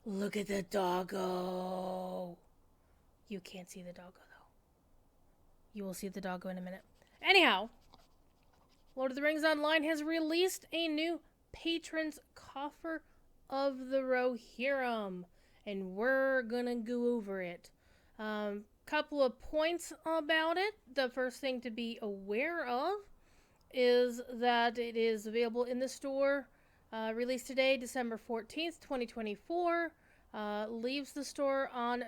Look at the doggo. You can't see the doggo, though. You will see the doggo in a minute. Anyhow, Lord of the Rings Online has released a new Patron's Coffer of the Rohirrim, and we're gonna go over it. Couple of points about it. The first thing to be aware of is that it is available in the store. Released today, December 14th, 2024. Leaves the store on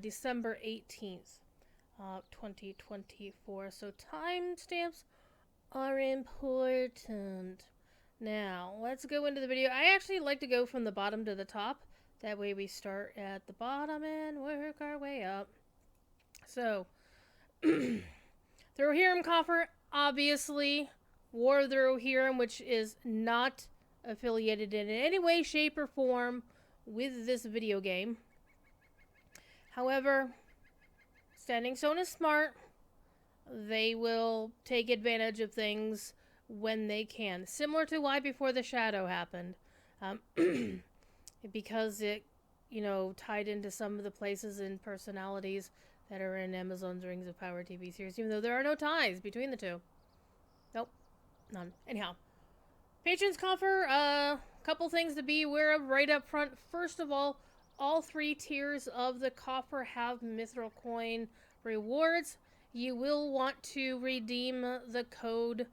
December 18th, 2024. So timestamps are important. Now, let's go into the video. I actually like to go from the bottom to the top. That way we start at the bottom and work our way up. So, the Rohirrim Coffer, obviously, War of the Rohirrim, which is not affiliated in any way, shape, or form with this video game. However, Standing Stone is smart. They will take advantage of things when they can. Similar to why Before the Shadow happened. Because it, tied into some of the places and personalities that are in Amazon's Rings of Power TV series, even though there are no ties between the two. Nope. None. Anyhow. Patron's Coffer, couple things to be aware of right up front. First of all 3 tiers of the coffer have Mithril Coin rewards. You will want to redeem the code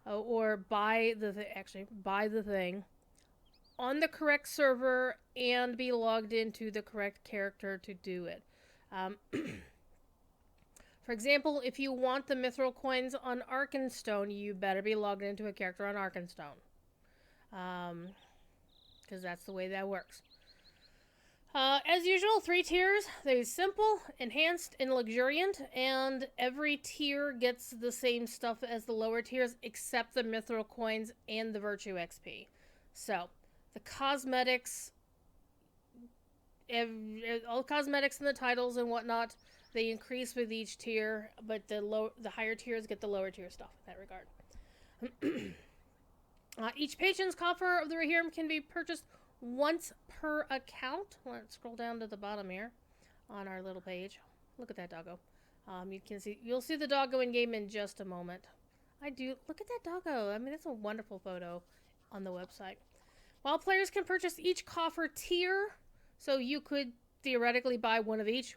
or buy the thing on the correct server and be logged into the correct character to do it. For example, if you want the Mithril Coins on Arkenstone, you better be logged into a character on Arkenstone. Because that's the way that works. As usual, 3 tiers. There's simple, enhanced, and luxuriant, and every tier gets the same stuff as the lower tiers, except the Mithril Coins and the Virtue XP. So, the cosmetics, all cosmetics and the titles and whatnot, they increase with each tier, but the higher tiers get the lower tier stuff in that regard. Each Patron's Coffer of the Rohirrim can be purchased once per account. Let's scroll down to the bottom here on our little page. Look at that doggo. You'll see the doggo in game in just a moment. Look at that doggo. I mean, that's a wonderful photo on the website. While players can purchase each coffer tier, so you could theoretically buy one of each.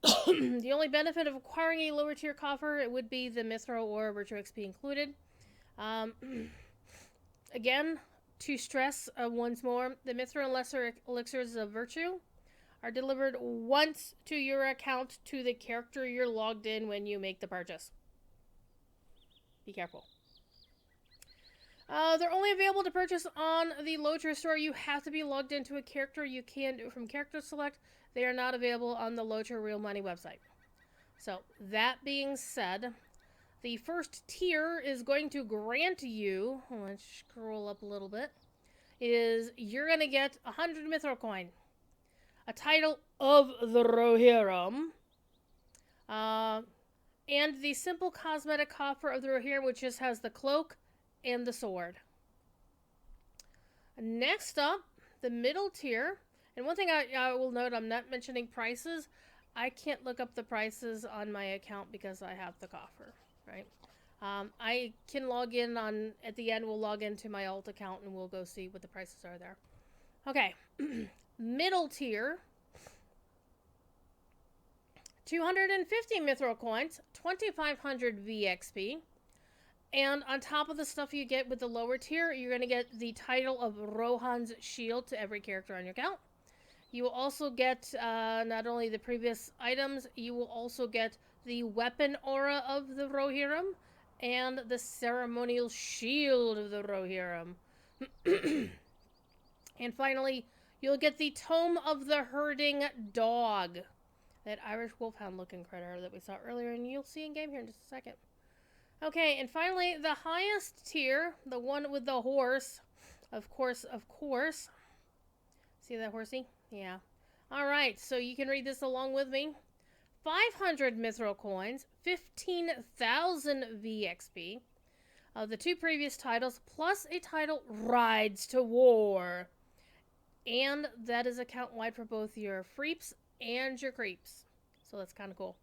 Why? The only benefit of acquiring a lower tier coffer, it would be the Mithril or Virtue XP included. Again, to stress once more, the Mithril and Lesser Elixirs of Virtue are delivered once to your account to the character you're logged in when you make the purchase. Be careful. They're only available to purchase on the LotRO store. You have to be logged into a character. You can do it from character select. They are not available on the LotRO Real Money website. So, that being said, the first tier is going to grant you, let's scroll up a little bit, you're going to get 100 Mithril Coin, a title of the Rohirrim, and the simple cosmetic coffer of the Rohirrim, which just has the cloak and the sword. Next up, the middle tier, and one thing I will note, I'm not mentioning prices. I can't look up the prices on my account because I have the coffer. Right? I can log in at the end, we'll log into my alt account and we'll go see what the prices are there. Okay. Middle tier. 250 Mithril Coins, 2,500 VXP. And on top of the stuff you get with the lower tier, you're going to get the title of Rohan's Shield to every character on your account. You will also get not only the previous items, you will also get the weapon aura of the Rohirrim and the ceremonial shield of the Rohirrim. And finally, you'll get the Tome of the Herding Dog, that Irish wolfhound looking critter that we saw earlier, and you'll see in game here in just a second. Okay, and finally, the highest tier, the one with the horse, of course. See that horsey? Yeah. Alright, so you can read this along with me. 500 Mithril Coins, 15,000 VXP of the 2 previous titles, plus a title, Rides to War. And that is account-wide for both your Freeps and your Creeps. So that's kind of cool.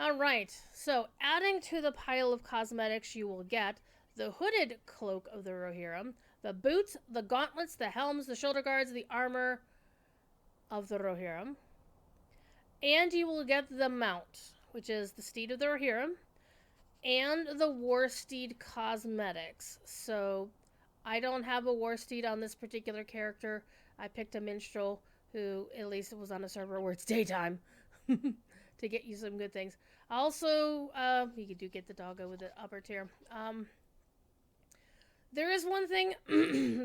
Alright, so adding to the pile of cosmetics you will get the hooded cloak of the Rohirrim, the boots, the gauntlets, the helms, the shoulder guards, the armor of the Rohirrim. And you will get the mount, which is the steed of the Rohirrim, and the war steed cosmetics. So I don't have a war steed on this particular character. I picked a minstrel who at least was on a server where it's daytime to get you some good things. Also, you do get the doggo with the upper tier. There is one thing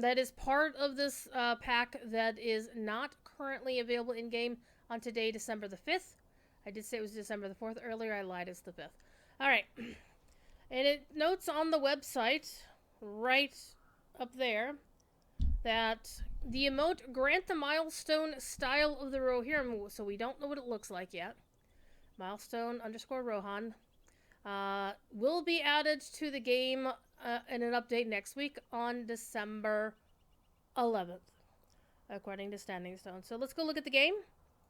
that is part of this pack that is not currently available in game on today, December the 5th. I did say it was December the 4th earlier. I lied, it's the 5th. Alright. And it notes on the website, right up there, that the emote grant the milestone style of the Rohirrim, so we don't know what it looks like yet. Milestone _ Rohan. Will be added to the game in an update next week on December 11th, according to Standing Stone. So let's go look at the game.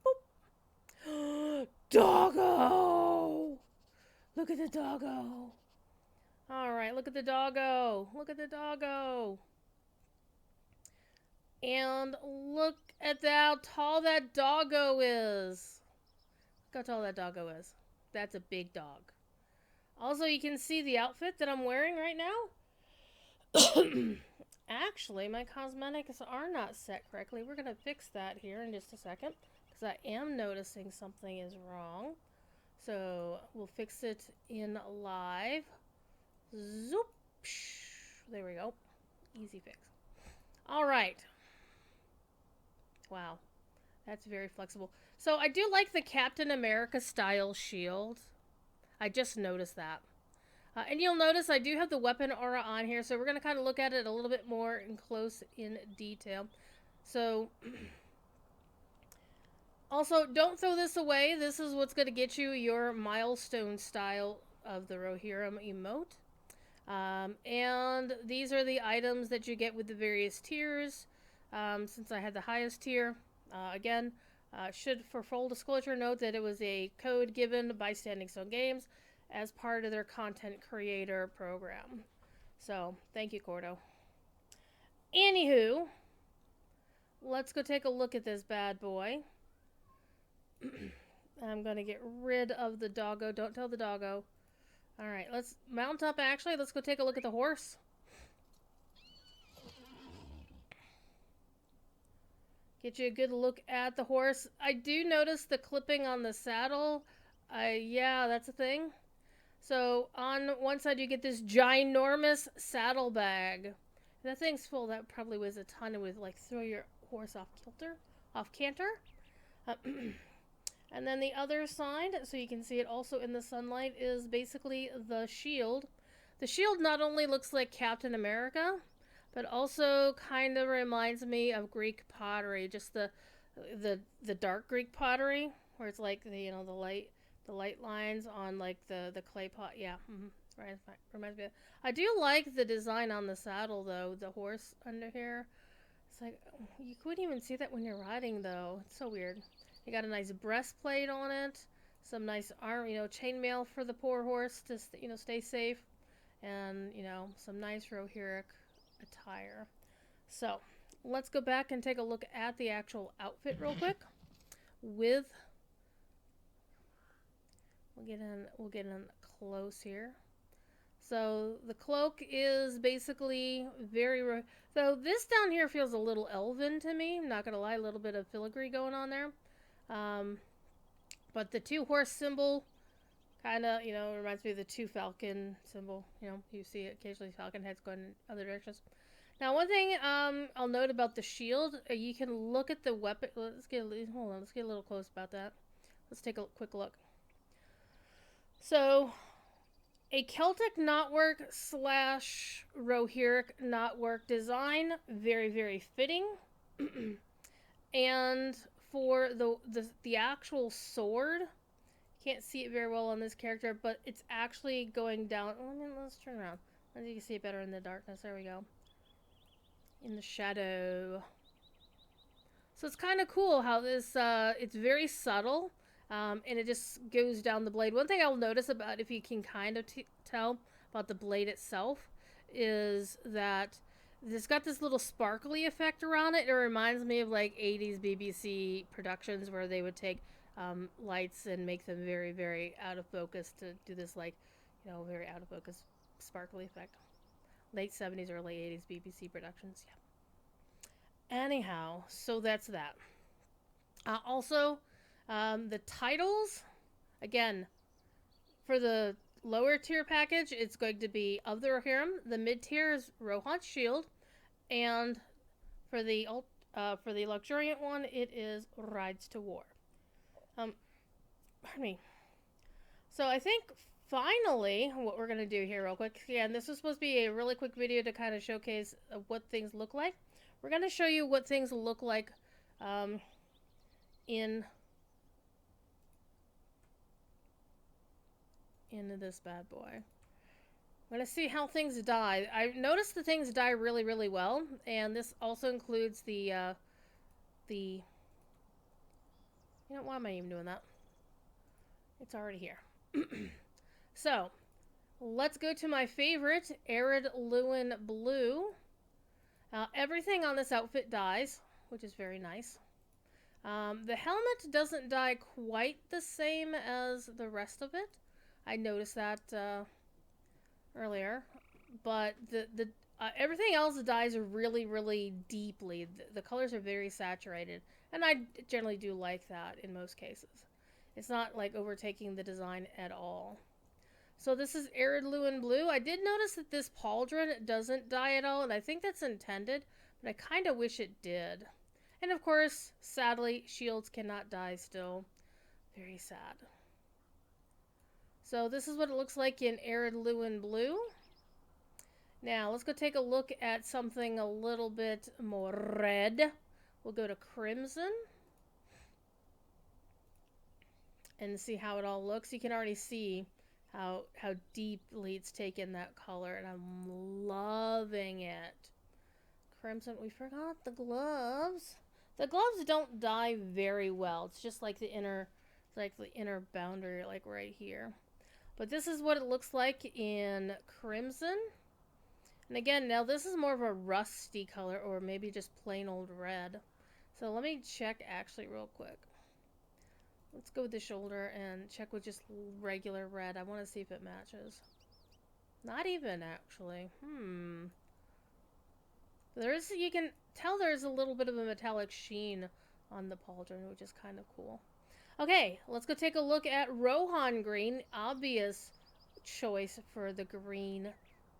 Boop. Doggo! Look at the doggo. Alright, look at the doggo. Look at the doggo. And look at how tall that doggo is. Look how tall that doggo is. That's a big dog. Also, you can see the outfit that I'm wearing right now. Actually, my cosmetics are not set correctly. We're going to fix that here in just a second, because I am noticing something is wrong. So, we'll fix it in live. Zoop. There we go. Easy fix. Alright. Wow. That's very flexible. So, I do like the Captain America style shield. I just noticed that. And you'll notice I do have the weapon aura on here, so we're going to kind of look at it a little bit more in detail. So, also, don't throw this away. This is what's going to get you your milestone style of the Rohirrim emote. And these are the items that you get with the various tiers. Since I had the highest tier, again, should, for full disclosure, note that it was a code given by Standing Stone Games as part of their content creator program. So, thank you, Cordo. Anywho, let's go take a look at this bad boy. I'm going to get rid of the doggo. Don't tell the doggo. Alright, let's mount up, actually. Let's go take a look at the horse. Get you a good look at the horse. I do notice the clipping on the saddle. Yeah, that's a thing. So, on one side you get this ginormous saddlebag. That thing's full. That probably weighs a ton. It would, like, throw your horse off canter. And then the other side, so you can see it also in the sunlight, is basically the shield. The shield not only looks like Captain America, but also kind of reminds me of Greek pottery, just the dark Greek pottery, where it's like the light lines on like the clay pot. Yeah, right. Reminds me. I do like the design on the saddle though. The horse under here. It's like you couldn't even see that when you're riding though. It's so weird. You got a nice breastplate on it, some nice arm, chainmail for the poor horse to stay safe, and some nice Rohirrim attire. So let's go back and take a look at the actual outfit real quick. We'll get in close here. So the cloak is basically so this down here feels a little elven to me. I'm not gonna lie, a little bit of filigree going on there. But the 2 horse symbol kind of, reminds me of the 2 falcon symbol. You see it occasionally, falcon heads going in other directions. Now, one thing I'll note about the shield, you can look at the weapon. Let's get a little close about that. Let's take a quick look. So, a Celtic knotwork / Rohirrim knotwork design, very, very fitting. And for the actual sword, can't see it very well on this character, but it's actually going down. Let's turn around. I think you can see it better in the darkness. There we go. In the shadow. So it's kind of cool how this, it's very subtle, and it just goes down the blade. One thing I'll notice about, if you can kind of tell about the blade itself, is that it's got this little sparkly effect around it. It reminds me of like 80s BBC productions where they would take lights and make them very, very out of focus to do this, like, you know, very out of focus sparkly effect. Late 70s, early 80s BBC productions, yeah. Anyhow, so that's that. Also, the titles, again, for the lower tier package, it's going to be of the Rohirrim. The mid tier is Rohan's Shield, and for the luxuriant one, it is Rides to War. Pardon me. So I think finally, what we're gonna do here, real quick. Again, this was supposed to be a really quick video to kind of showcase what things look like. We're gonna show you what things look like in this bad boy. I'm gonna see how things die. I noticed the things die really, really well, and this also includes the you know, why am I even doing that? It's already here. So, let's go to my favorite, Arid Lewin Blue. Everything on this outfit dies, which is very nice. The helmet doesn't die quite the same as the rest of it. I noticed that earlier, but the everything else dies really, really deeply. The colors are very saturated, and I generally do like that in most cases. It's not like overtaking the design at all. So this is Arid Lewin Blue. I did notice that this pauldron doesn't die at all, and I think that's intended, but I kind of wish it did. And of course, sadly, shields cannot die still. Very sad. So this is what it looks like in Arid Lewin Blue. Now, let's go take a look at something a little bit more red. We'll go to Crimson and see how it all looks. You can already see how deeply it's taken that color, and I'm loving it. Crimson, we forgot the gloves. The gloves don't die very well. It's just like the inner boundary, like right here. But this is what it looks like in Crimson. And again, now this is more of a rusty color, or maybe just plain old red. So let me check actually real quick. Let's go with the shoulder and check with just regular red. I want to see if it matches. Not even, actually. There is, you can tell there's a little bit of a metallic sheen on the pauldron, which is kind of cool. Okay, let's go take a look at Rohan Green. Obvious choice for the green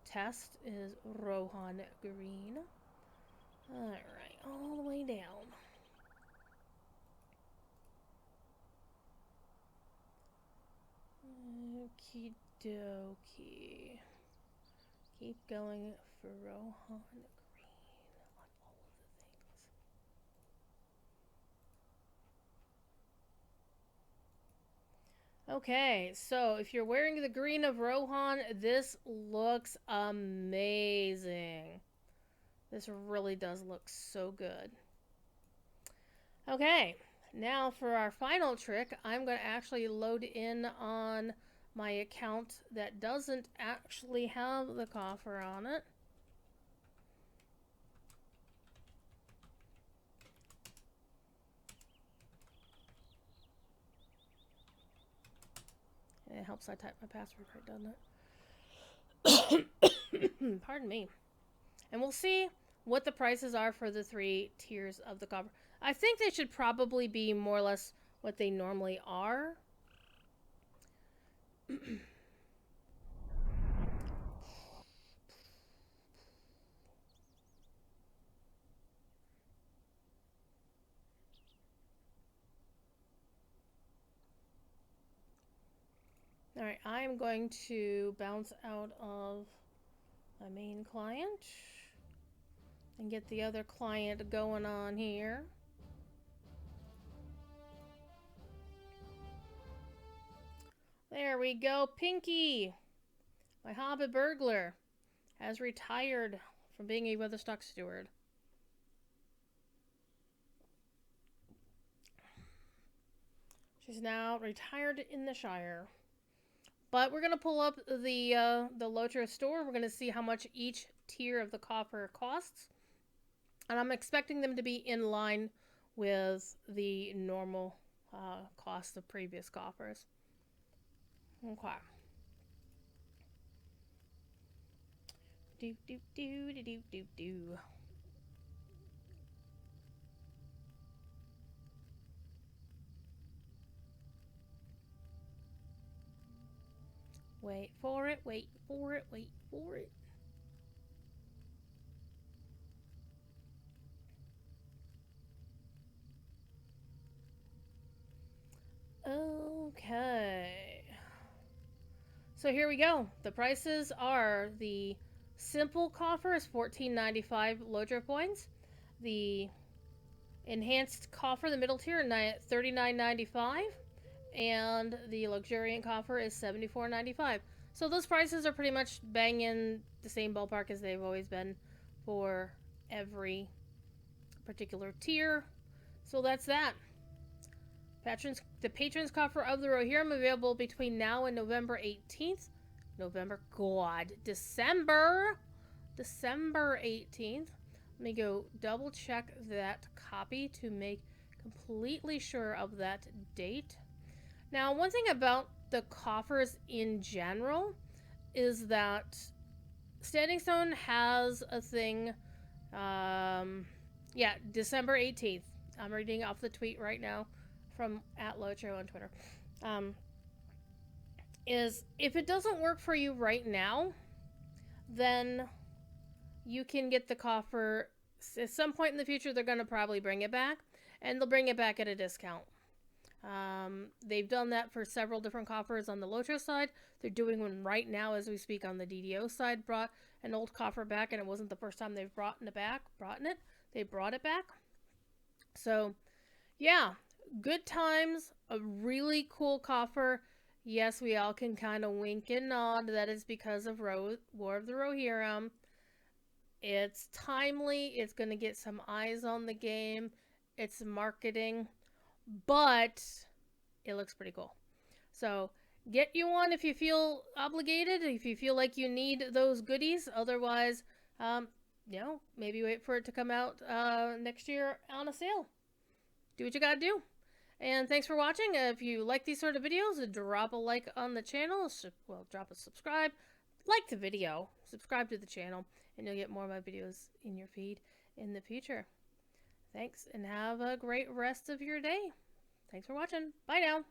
test is Rohan Green. Alright, all the way down. Okie dokie. Keep going for Rohan Green on all of the things. Okay, so if you're wearing the green of Rohan, this looks amazing. This really does look so good. Okay, now for our final trick, I'm going to actually load in on my account that doesn't actually have the coffer on it. It helps I type my password right, doesn't it? Pardon me. And we'll see what the prices are for the 3 tiers of the coffer. I think they should probably be more or less what they normally are. Alright, I'm going to bounce out of my main client and get the other client going on here. There we go. Pinky, my hobbit burglar, has retired from being a Weatherstock steward. She's now retired in the Shire. But we're going to pull up the LotRO store. We're going to see how much each tier of the coffer costs. And I'm expecting them to be in line with the normal cost of previous coffers. Okay. Do do do do do do do. Wait for it, wait for it, wait for it. Okay. So here we go. The prices are the simple coffer is $14.95 LotRO points. The enhanced coffer, the middle tier, $39.95. And the luxuriant coffer is $74.95. So those prices are pretty much bang in the same ballpark as they've always been for every particular tier. So that's that. The Patron's coffer of the Rohirrim available between now and November 18th. December 18th. Let me go double check that copy to make completely sure of that date. Now, one thing about the coffers in general is that Standing Stone has a thing. December 18th. I'm reading off the tweet right now from @LotRO on Twitter. Is if it doesn't work for you right now, then you can get the coffer. At some point in the future, they're going to probably bring it back, and they'll bring it back at a discount. They've done that for several different coffers on the LotRO side. They're doing one right now as we speak on the DDO side. Brought an old coffer back, and it wasn't the first time they've brought it back. They brought it back. So, yeah, good times. A really cool coffer. Yes, we all can kind of wink and nod. That is because of War of the Rohirrim. It's timely. It's going to get some eyes on the game. It's marketing. But it looks pretty cool. So get you one if you feel obligated, if you feel like you need those goodies. Otherwise, maybe wait for it to come out next year on a sale. Do what you gotta do. And thanks for watching. If you like these sort of videos, drop a like on the channel. Drop a subscribe. Like the video. Subscribe to the channel. And you'll get more of my videos in your feed in the future. Thanks, and have a great rest of your day. Thanks for watching. Bye now.